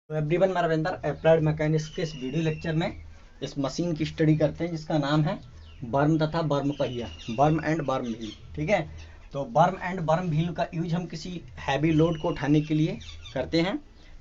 तो एवरीवन, मैं Ravinder applied mechanics के इस वीडियो लेक्चर में इस मशीन की स्टडी करते हैं जिसका नाम है बर्म तथा बर्म पहिया, बर्म एंड बर्म व्हील। ठीक है, तो बर्म एंड बर्म व्हील का यूज हम किसी हैवी लोड को उठाने के लिए करते हैं।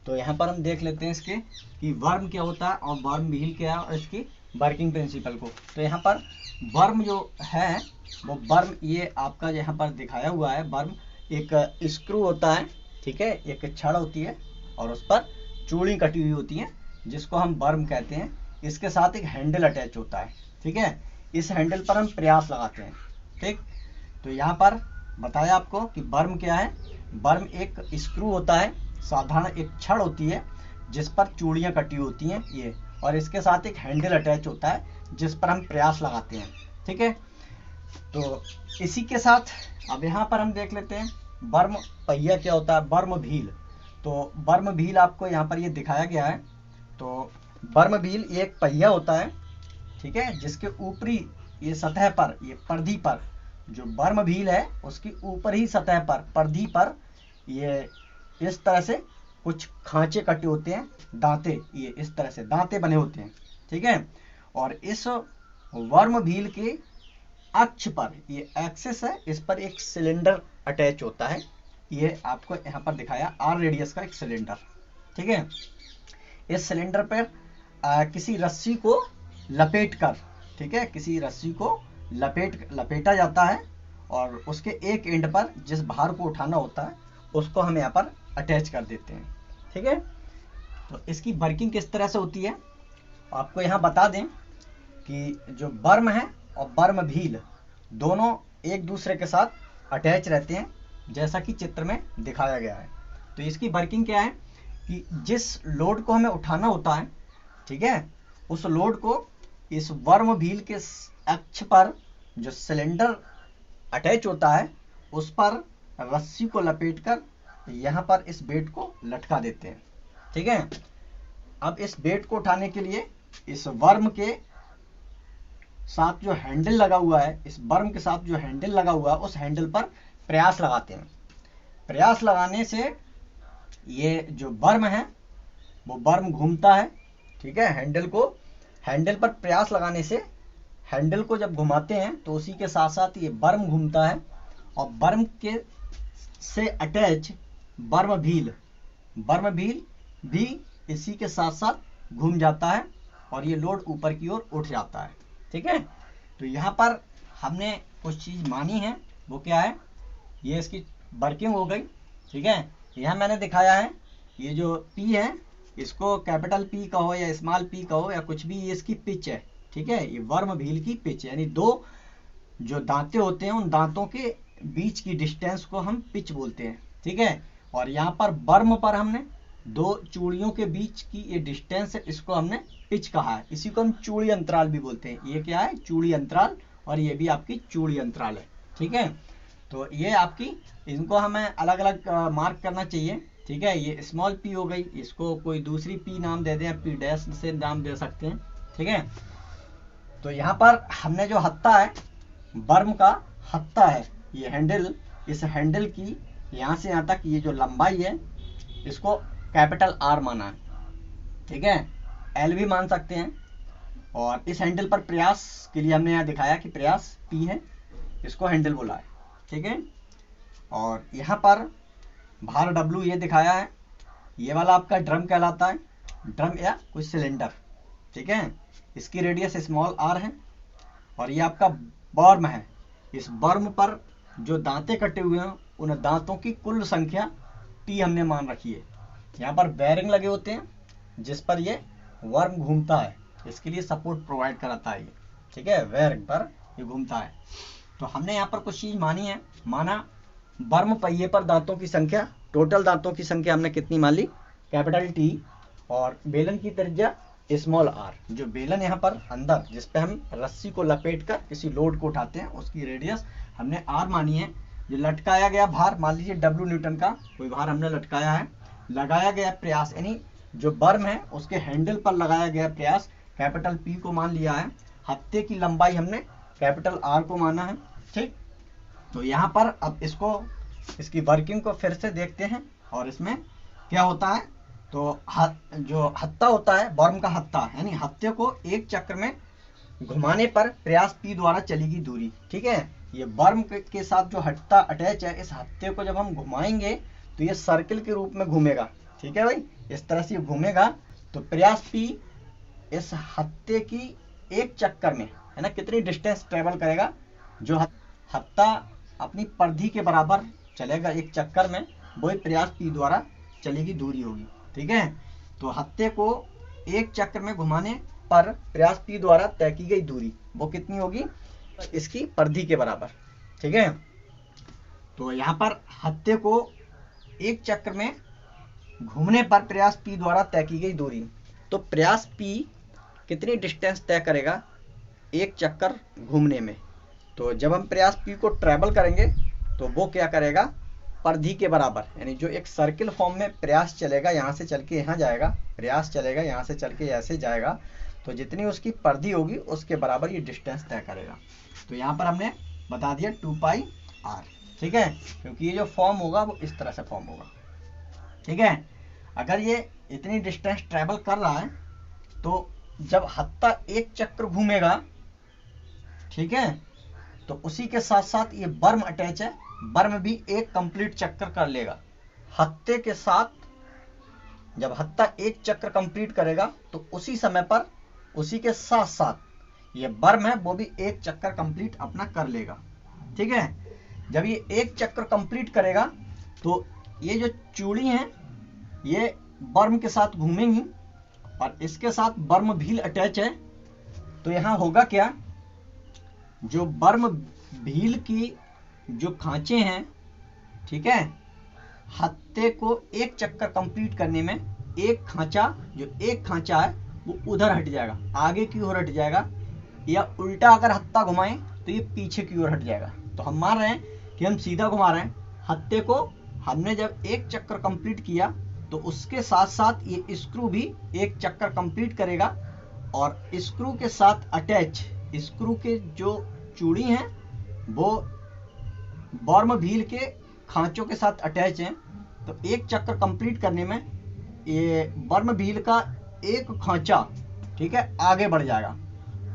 तो यहाँ पर हम देख लेते हैं इसके कि बर्म क्या होता है और बर्म व्हील क्या है और इसकी वर्किंग प्रिंसिपल को। तो यहाँ पर बर्म जो है वो बर्म, ये आपका यहाँ पर दिखाया हुआ है। बर्म एक स्क्रू होता है, ठीक है, एक छड़ होती है और उस पर चूड़ी कटी हुई होती है जिसको हम बर्म कहते हैं। इसके साथ एक हैंडल अटैच होता है, ठीक है। इस हैंडल पर हम प्रयास लगाते हैं, ठीक। तो यहाँ पर बताया आपको कि बर्म क्या है। बर्म एक स्क्रू होता है, साधारण एक छड़ होती है जिस पर चूड़ियाँ कटी होती हैं ये, और इसके साथ एक हैंडल अटैच होता है जिस पर हम प्रयास लगाते हैं, ठीक है। तो इसी के साथ अब यहाँ पर हम देख लेते हैं बर्म पहिया क्या होता है, बर्म व्हील। तो बर्म व्हील आपको यहाँ पर ये दिखाया गया है। तो बर्म व्हील ये एक पहिया होता है, ठीक है, जिसके ऊपरी ये सतह पर, ये परिधि पर, जो बर्म व्हील है उसकी ऊपर ही सतह पर, परिधि पर ये इस तरह से कुछ खांचे कटे होते हैं, दांते, ये इस तरह से दांते बने होते हैं, ठीक है। और इस वर्म व्हील के अक्ष पर, ये एक्सिस है, इस पर एक सिलेंडर अटैच होता है। ये आपको यहाँ पर दिखाया आर रेडियस का एक सिलेंडर, ठीक है। इस सिलेंडर पर किसी रस्सी को लपेट कर, ठीक है, किसी रस्सी को लपेटा जाता है और उसके एक एंड पर जिस भार को उठाना होता है उसको हम यहाँ पर अटैच कर देते हैं, ठीक है। तो इसकी वर्किंग किस तरह से होती है आपको यहाँ बता दें कि जो बर्म है और बर्म व्हील दोनों एक दूसरे के साथ अटैच रहते हैं जैसा कि चित्र में दिखाया गया है। तो इसकी वर्किंग क्या है कि जिस लोड को हमें उठाना होता है, ठीक है, उस लोड को इस वर्म व्हील के अक्ष पर जो सिलेंडर अटैच होता है उस पर रस्सी को लपेटकर यहाँ पर इस बेट को लटका देते हैं, ठीक है। अब इस बेट को उठाने के लिए इस वर्म के साथ जो हैंडल लगा हुआ है, इस बर्म के साथ जो हैंडल लगा हुआ है उस हैंडल पर प्रयास लगाते हैं। प्रयास लगाने से ये जो बर्म है वो बर्म घूमता है, ठीक है। हैंडल पर प्रयास लगाने से हैंडल को जब घुमाते हैं तो उसी के साथ साथ ये बर्म घूमता है और बर्म के से अटैच बर्म व्हील भी इसी के साथ साथ घूम जाता है और ये लोड ऊपर की ओर उठ जाता है, ठीक है। तो यहाँ पर हमने कुछ चीज़ मानी है, वो क्या है, ये इसकी वर्किंग हो गई, ठीक है। यहाँ मैंने दिखाया है ये जो P है इसको कैपिटल P कहो या स्मॉल p कहो या कुछ भी, ये इसकी पिच है, ठीक है। ये वर्म व्हील की पिच है, यानी दो जो दांते होते हैं उन दांतों के बीच की डिस्टेंस को हम पिच बोलते हैं, ठीक है। और यहाँ पर बर्म पर हमने दो चूड़ियों के बीच की ये डिस्टेंस है, इसको हमने पिच कहा है। इसी को हम चूड़ी अंतराल भी बोलते हैं। ये क्या है, चूड़ी अंतराल, और ये भी आपकी चूड़ी अंतराल है, ठीक है। तो ये आपकी, इनको हमें अलग अलग मार्क करना चाहिए, ठीक है। ये स्मॉल p हो गई, इसको कोई दूसरी p नाम दे दें, p डैश से नाम दे सकते हैं, ठीक है। तो यहाँ पर हमने जो हत्था है, बर्म का हत्था है, ये हैंडल, इस हैंडल की यहाँ से यहाँ तक ये जो लंबाई है इसको कैपिटल R माना है, ठीक है। L भी मान सकते हैं। और इस हैंडल पर प्रयास के लिए हमने यहाँ दिखाया कि प्रयास P है, इसको हैंडल बोला है, ठीक है। और यहाँ पर भार W ये दिखाया है, ये वाला आपका ड्रम कहलाता है, ड्रम या कुछ सिलेंडर, ठीक है। इसकी रेडियस स्मॉल r है। और ये आपका बर्म है, इस बर्म पर जो दांते कटे हुए हैं उन दांतों की कुल संख्या T हमने मान रखी है। यहाँ पर बेरिंग लगे होते हैं जिस पर ये वर्म घूमता है, इसके लिए सपोर्ट प्रोवाइड कराता है ये, ठीक है, बेरिंग पर ये घूमता है। तो हमने यहाँ पर कुछ चीज़ मानी है। माना बर्म पहिए पर दांतों की संख्या, टोटल दांतों की संख्या हमने कितनी मान ली, कैपिटल T, और बेलन की त्रिज्या स्मॉल r। जो बेलन यहाँ पर अंदर जिस पे हम रस्सी को लपेट कर किसी लोड को उठाते हैं उसकी रेडियस हमने r मानी है। जो लटकाया गया भार, मान लीजिए W न्यूटन का कोई भार हमने लटकाया है, लगाया गया प्रयास, यानी जो बर्म है उसके हैंडल पर लगाया गया प्रयास कैपिटल P को मान लिया है। हत्थे की लंबाई हमने कैपिटल R को माना है, ठीक। तो यहाँ पर अब इसकी वर्किंग को फिर से देखते हैं और इसमें क्या होता है तो जो हत्ता होता है बर्म का हत्ता, यानी हत्ते को एक चक्र में घुमाने पर प्रयास P द्वारा चलेगी दूरी। ठीक है, ये बर्म के साथ जो हत्ता अटैच है, इस हत्ते को जब हम घुमाएंगे तो ये सर्किल के रूप में घूमेगा। ठीक है भाई, इस तरह से घूमेगा। तो प्रयास P इस हत्ते की एक चक्कर में, है ना, कितनी डिस्टेंस ट्रेवल करेगा, जो हत्ता अपनी परिधि के बराबर चलेगा एक चक्कर में, वही प्रयास P द्वारा चलेगी दूरी होगी। ठीक है, तो हत्ते को एक चक्र में घुमाने पर प्रयास P द्वारा तय की गई दूरी वो कितनी होगी, इसकी परिधि के बराबर। ठीक है, तो यहाँ पर हत्ते को एक चक्र में घूमने पर प्रयास P द्वारा तय की गई दूरी, तो प्रयास P कितनी डिस्टेंस तय करेगा एक चक्कर घूमने में। तो जब हम प्रयास P को ट्रैवल करेंगे तो वो क्या करेगा, परिधि के बराबर, यानी जो एक सर्किल फॉर्म में प्रयास चलेगा, यहाँ से चल के यहाँ जाएगा, प्रयास चलेगा यहाँ से चल के ऐसे जाएगा, तो जितनी उसकी परिधि होगी उसके बराबर ये डिस्टेंस तय करेगा। तो यहाँ पर हमने बता दिया 2πr। ठीक है, क्योंकि ये जो फॉर्म होगा वो इस तरह से फॉर्म होगा। ठीक है, अगर ये इतनी डिस्टेंस ट्रैवल कर रहा है तो जब हत्ता एक चक्र घूमेगा, ठीक है, तो उसी के साथ साथ ये बर्म अटैच है, बर्म भी एक कंप्लीट चक्कर कर लेगा हत्ते के साथ। जब हत्ता एक चक्र कंप्लीट करेगा तो उसी समय पर उसी के साथ साथ ये बर्म है वो भी एक चक्कर कंप्लीट अपना कर लेगा। ठीक है, जब ये एक चक्कर कंप्लीट करेगा तो ये जो चूड़ी हैं ये बर्म के साथ घूमेंगी और इसके साथ बर्म भील अटैच है। तो यहाँ होगा क्या, जो बर्म भील की जो खांचे हैं, ठीक है, हत्ते को एक चक्कर कंप्लीट करने में एक खांचा, जो एक खांचा है वो उधर हट जाएगा, आगे की ओर हट जाएगा, या उल्टा अगर हत्ता घुमाएं तो ये पीछे की ओर हट जाएगा। तो हम मान रहे हैं कि हम सीधा घुमा रहे हैं हत्ते को, हमने जब एक चक्कर कंप्लीट किया तो उसके साथ साथ ये स्क्रू भी एक चक्कर कंप्लीट करेगा और स्क्रू के साथ अटैच, स्क्रू के जो चूड़ी हैं वो बर्म भील के खांचों के साथ अटैच हैं। तो एक चक्कर कंप्लीट करने में ये बर्म भील का एक खांचा, ठीक है, आगे बढ़ जाएगा।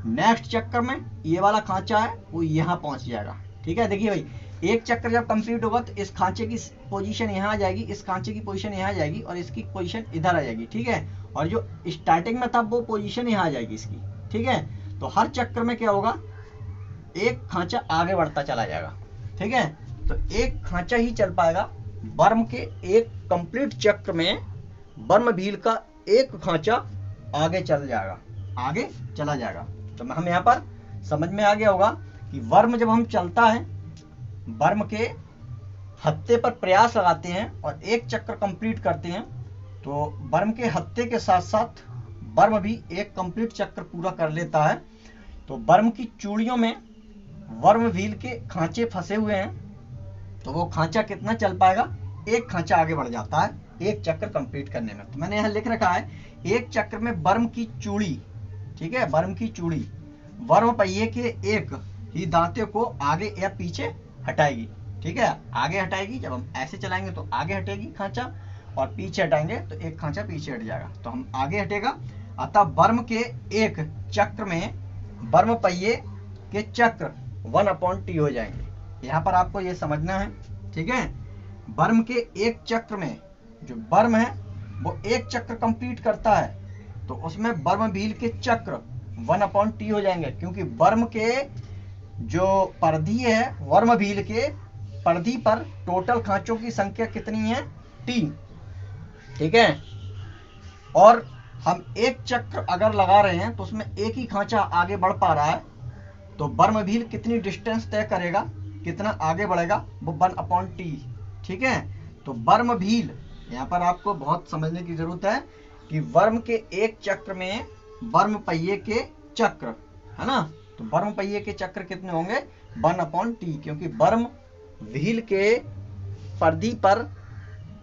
नेक्स्ट चक्कर में ये वाला खांचा है वो यहाँ पहुंच जाएगा। ठीक है, देखिए भाई, एक चक्कर जब कंप्लीट होगा तो इस खांचे की पोजीशन यहाँ आ जाएगी, इस खांचे की पोजीशन यहाँ आ जाएगी और इसकी पोजीशन इधर आ जाएगी। ठीक है, और जो स्टार्टिंग में था वो पोजीशन यहाँ आ जाएगी इसकी। ठीक है, तो हर चक्कर में क्या होगा, एक खांचा आगे बढ़ता चला जाएगा। ठीक है, तो एक खांचा ही चल पाएगा बर्म के एक कंप्लीट चक्र में, बर्म भील का एक खांचा आगे चल जाएगा, आगे चला जाएगा। तो हम यहाँ पर समझ में आ गया होगा कि वर्म जब हम चलता है, बर्म के हत्ते पर प्रयास लगाते हैं और एक चक्र कंप्लीट करते हैं, तो बर्म के हत्ते के साथ साथ बर्म भी एक कंप्लीट चक्र पूरा कर लेता है। तो बर्म की चूड़ियों में वर्म व्हील के खांचे फंसे हुए हैं, तो वो खांचा कितना चल पाएगा, एक खांचा आगे बढ़ जाता है एक चक्कर कंप्लीट करने में। तो मैंने यहाँ लिख रखा है एक चक्र में बर्म की चूड़ी, ठीक है, बर्म की चूड़ी वर्म पहिए के एक ही दांते को आगे या पीछे हटाएगी। ठीक है, आगे हटाएगी, जब हम ऐसे चलाएंगे तो आगे हटेगी खांचा और पीछे हटाएंगे तो एक खांचा पीछे हट जाएगा, तो हम आगे हटेगा। अतः बर्म के एक चक्र में बर्म पहिए के चक्र 1/T हो जाएंगे। यहाँ पर आपको ये समझना है। ठीक है, बर्म के एक चक्र में जो बर्म है वो एक चक्र कंप्लीट करता है, तो उसमें बर्म व्हील के चक्र 1/T हो जाएंगे, क्योंकि बर्म के जो परिधि है, वर्म व्हील के परिधि पर टोटल खांचों की संख्या कितनी है, T। ठीक है, और हम एक चक्र अगर लगा रहे हैं तो उसमें एक ही खांचा आगे बढ़ पा रहा है, तो बर्म व्हील कितनी डिस्टेंस तय करेगा, कितना आगे बढ़ेगा, वो 1/T। ठीक है, तो बर्म व्हील, यहाँ पर आपको बहुत समझने की जरूरत है कि वर्म के एक चक्र में बर्म पहिए के चक्र, है ना, तो बर्म पहिए के चक्र कितने होंगे, 1/T, क्योंकि बर्म व्हील के परिधि पर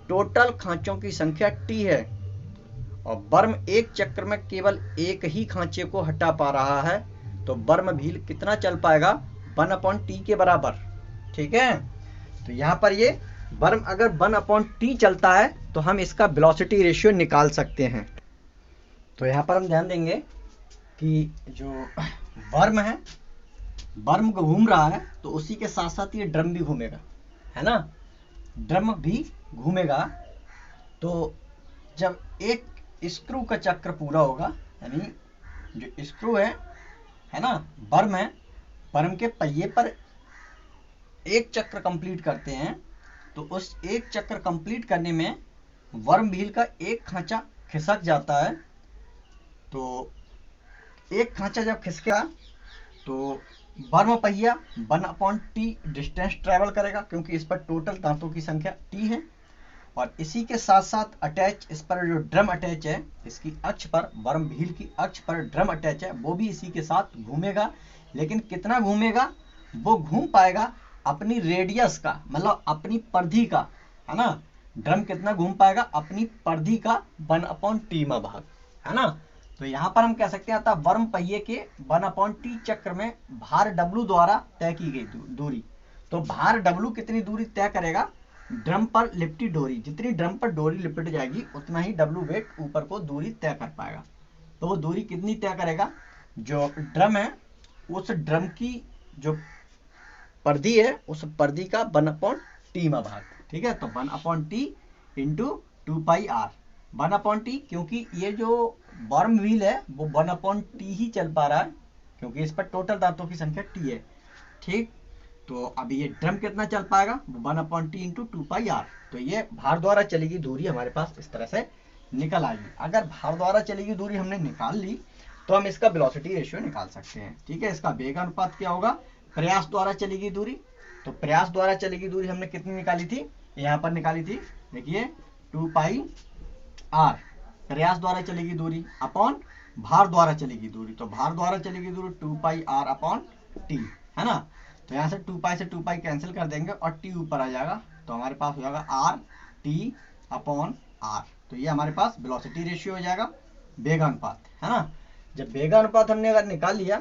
टोटल खांचों की संख्या T है और बर्म एक चक्र में केवल एक ही खांचे को हटा पा रहा है, तो बर्म व्हील कितना चल पाएगा, 1/T के बराबर। ठीक है, तो यहाँ पर ये वर्म अगर 1/t चलता है तो हम इसका वेलोसिटी रेशियो निकाल सकते हैं। तो यहाँ पर हम ध्यान देंगे कि जो वर्म है, वर्म घूम रहा है तो उसी के साथ साथ ये ड्रम भी घूमेगा, है ना, ड्रम भी घूमेगा। तो जब एक स्क्रू का चक्र पूरा होगा, यानी जो स्क्रू है ना, वर्म है, वर्म के पहिए पर एक चक्र कंप्लीट करते हैं, तो उस एक चक्र कंप्लीट करने में वर्म व्हील का एक खांचा खिसक जाता है। तो एक खांचा जब खिसकेगा तो वर्म पहिया 1/t डिस्टेंस ट्रेवल करेगा, क्योंकि इस पर टोटल दांतों की संख्या t है। और इसी के साथ साथ अटैच, इस पर जो ड्रम अटैच है, इसकी अक्ष पर, वर्म व्हील की अक्ष पर ड्रम अटैच है, वो भी इसी के साथ घूमेगा। लेकिन कितना घूमेगा, वो घूम पाएगा अपनी रेडियस का, मतलब अपनी परिधि का, है ना, ड्रम कितना घूम पाएगा, अपनी परिधि का 1/t भाग, है ना। तो यहाँ पर हम कह सकते हैं वर्म पहिए के 1/t चक्र में भार W द्वारा तय की गई दूरी। तो भार W कितनी दूरी तय करेगा, ड्रम पर लिपटी डोरी, जितनी ड्रम पर डोरी लिपट जाएगी उतना ही W वेट ऊपर को दूरी तय कर पाएगा। तो वो दूरी कितनी तय करेगा, जो ड्रम है उस ड्रम की जो परिधि है, उस परिधि का 1/t भाग, ठीक है। तो 1/t इंटू 2πr, 1/t, क्योंकि ये जो वर्म व्हील है वो 1/t ही चल पा रहा है, क्योंकि इस पर टोटल दांतों की संख्या t है, ठीक। तो अब ये ड्रम कितना चल पाएगा, 1/t इंटू 2πr। तो ये भार द्वारा चली गई दूरी हमारे पास इस तरह से निकल आएगी। अगर भार द्वारा चली गई दूरी हमने निकाल ली तो हम इसका वेलोसिटी रेशियो निकाल सकते हैं, ठीक है। इसका वेग अनुपात क्या होगा, प्रयास द्वारा चली गई दूरी। तो प्रयास द्वारा चली गई दूरी हमने कितनी निकाली थी, यहाँ पर निकाली थी, देखिए 2πr, प्रयास द्वारा चली गई दूरी अपॉन भार द्वारा चली गई दूरी। तो भार द्वारा चली गई दूरी 2πr/t, है ना। तो यहाँ से 2π से 2π कैंसिल कर देंगे और t ऊपर आ जाएगा, तो हमारे पास हो जाएगा RT/r। तो ये हमारे पास वेलोसिटी रेशियो हो जाएगा, वेगानुपात, है ना। जब वेगानुपात हमने अगर निकाल लिया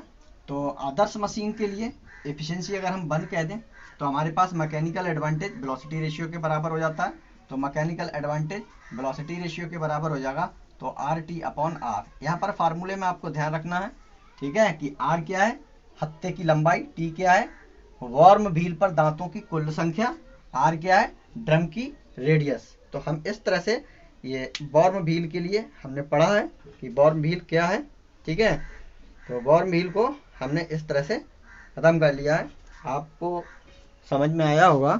तो आदर्श मशीन के लिए एफिशिएंसी अगर हम 1 कह दें तो हमारे पास मैकेनिकल एडवांटेज वेलोसिटी रेशियो के बराबर हो जाता है। तो मैकेनिकल एडवांटेज वेलोसिटी रेशियो के बराबर हो जाएगा, तो RT/r। यहाँ पर फार्मूले में आपको ध्यान रखना है, ठीक है, कि R क्या है, हत्थे की लंबाई, T क्या है, वर्म व्हील पर दांतों की कुल संख्या, R क्या है, ड्रम की रेडियस। तो हम इस तरह से ये वर्म व्हील के लिए हमने पढ़ा है कि वर्म व्हील क्या है, ठीक है। तो वर्म व्हील को हमने इस तरह से खत्म कर लिया है, आपको समझ में आया होगा।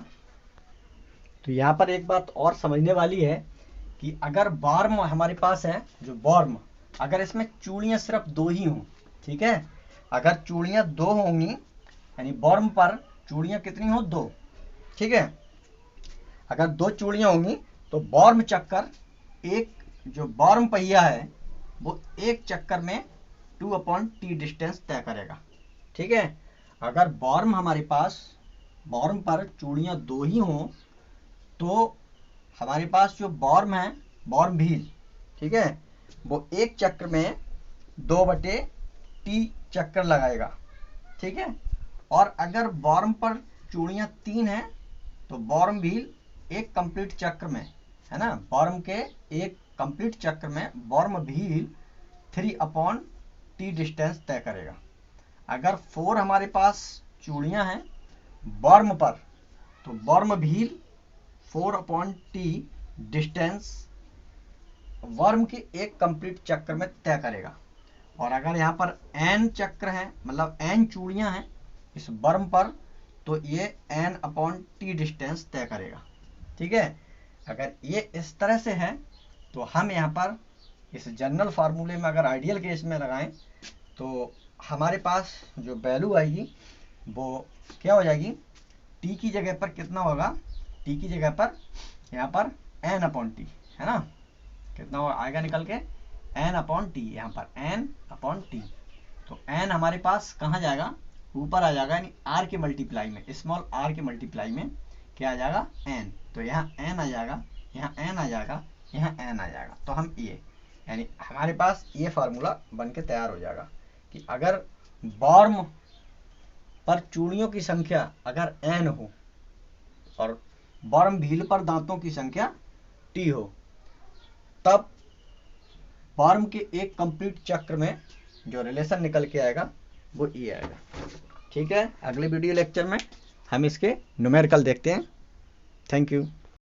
तो यहाँ पर एक बात और समझने वाली है कि अगर वर्म हमारे पास है, जो वर्म, अगर इसमें चूड़ियाँ सिर्फ 2 ही हों, ठीक है, अगर चूड़ियाँ 2 होंगी, यानी वर्म पर चूड़ियाँ कितनी हो, 2, ठीक है। अगर 2 चूड़ियाँ होंगी तो वर्म चक्कर, एक जो वर्म पहिया है वो एक चक्कर में 2/t डिस्टेंस तय करेगा, ठीक है। अगर वर्म हमारे पास, वर्म पर चूड़ियाँ 2 ही हों तो हमारे पास जो वर्म है, वर्म व्हील, ठीक है, वो एक चक्र में 2/t चक्कर लगाएगा, ठीक है। और अगर वर्म पर चूड़ियाँ 3 हैं तो वर्म व्हील एक कंप्लीट चक्र में, है ना, वर्म के एक कंप्लीट चक्र में वर्म व्हील 3/t डिस्टेंस तय करेगा। अगर 4 हमारे पास चूड़ियाँ हैं वर्म पर, तो worm wheel 4/t distance worm के एक कंप्लीट चक्र में तय करेगा। और अगर यहाँ पर n चक्र हैं, मतलब n चूड़ियाँ हैं इस वर्म पर, तो ये n/t डिस्टेंस तय करेगा, ठीक है। अगर ये इस तरह से है तो हम यहाँ पर इस जनरल फार्मूले में अगर आइडियल केस में लगाएं तो हमारे पास जो वैल्यू आएगी वो क्या हो जाएगी, t की जगह पर कितना होगा, t की जगह पर यहाँ पर n/t, है ना, कितना आएगा निकल के, n/t, यहाँ पर n/t। तो n हमारे पास कहाँ जाएगा, ऊपर आ जाएगा, यानी r के मल्टीप्लाई में, स्मॉल r के मल्टीप्लाई में क्या आ जाएगा, n। तो यहाँ n आ जाएगा, यहाँ n आ जाएगा, यहाँ n आ जाएगा। तो हम ये, यानी हमारे पास ये फार्मूला बन के तैयार हो जाएगा कि अगर वर्म पर चूड़ियों की संख्या अगर n हो और वर्म व्हील पर दांतों की संख्या t हो, तब वर्म के एक कंप्लीट चक्र में जो रिलेशन निकल के आएगा वो ये आएगा। ठीक है, अगले वीडियो लेक्चर में हम इसके न्यूमेरिकल देखते हैं। Thank you.